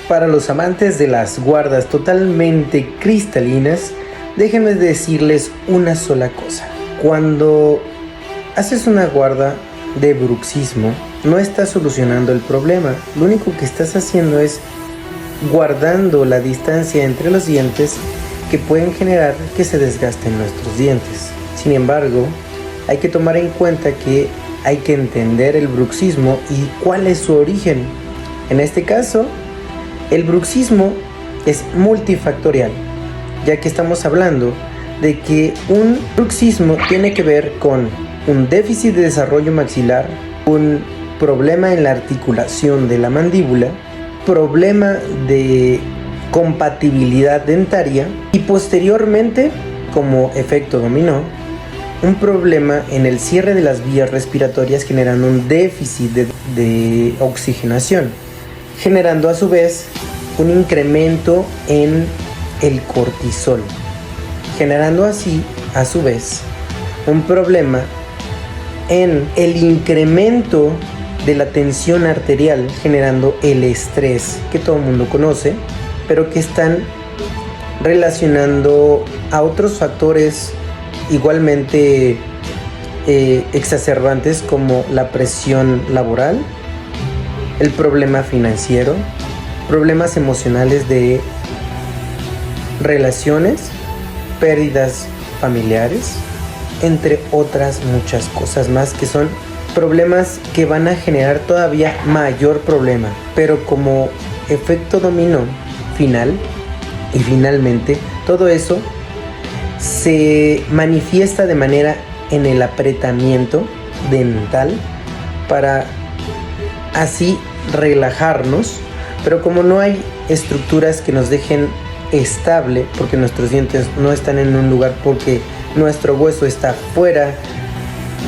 Para los amantes de las guardas totalmente cristalinas, déjenme decirles una sola cosa. Cuando haces una guarda de bruxismo, no estás solucionando el problema. Lo único que estás haciendo es guardando la distancia entre los dientes que pueden generar que se desgasten nuestros dientes. Sin embargo, hay que tomar en cuenta que hay que entender el bruxismo y cuál es su origen. En este caso, el bruxismo es multifactorial, ya que estamos hablando de que un bruxismo tiene que ver con un déficit de desarrollo maxilar, un problema en la articulación de la mandíbula, problema de compatibilidad dentaria y posteriormente, como efecto dominó, un problema en el cierre de las vías respiratorias generando un déficit de oxigenación, generando a su vez un incremento en el cortisol, generando así a su vez un problema en el incremento de la tensión arterial, generando el estrés que todo el mundo conoce, pero que están relacionando a otros factores igualmente exacerbantes como la presión laboral, el problema financiero, problemas emocionales de relaciones, pérdidas familiares, entre otras muchas cosas más que son problemas que van a generar todavía mayor problema, pero como efecto dominó final y finalmente todo eso se manifiesta de manera en el apretamiento dental para así relajarnos, pero como no hay estructuras que nos dejen estable, porque nuestros dientes no están en un lugar, porque nuestro hueso está fuera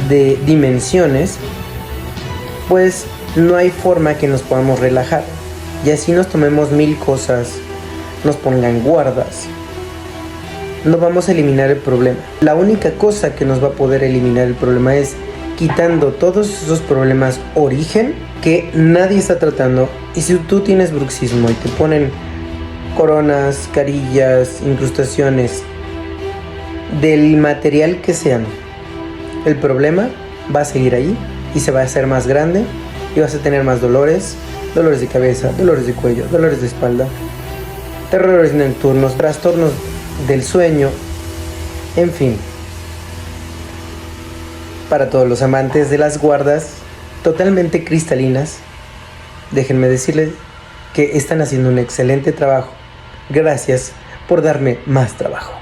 de dimensiones, pues no hay forma que nos podamos relajar y así nos tomemos mil cosas, nos pongan guardas, no vamos a eliminar el problema. La única cosa que nos va a poder eliminar el problema es quitando todos esos problemas origen que nadie está tratando. Y si tú tienes bruxismo y te ponen coronas, carillas, incrustaciones del material que sean, el problema va a seguir ahí y se va a hacer más grande y vas a tener más dolores de cabeza, dolores de cuello, dolores de espalda, terrores nocturnos, trastornos del sueño, en fin. Para todos los amantes de las guardas totalmente cristalinas, déjenme decirles que están haciendo un excelente trabajo. Gracias por darme más trabajo.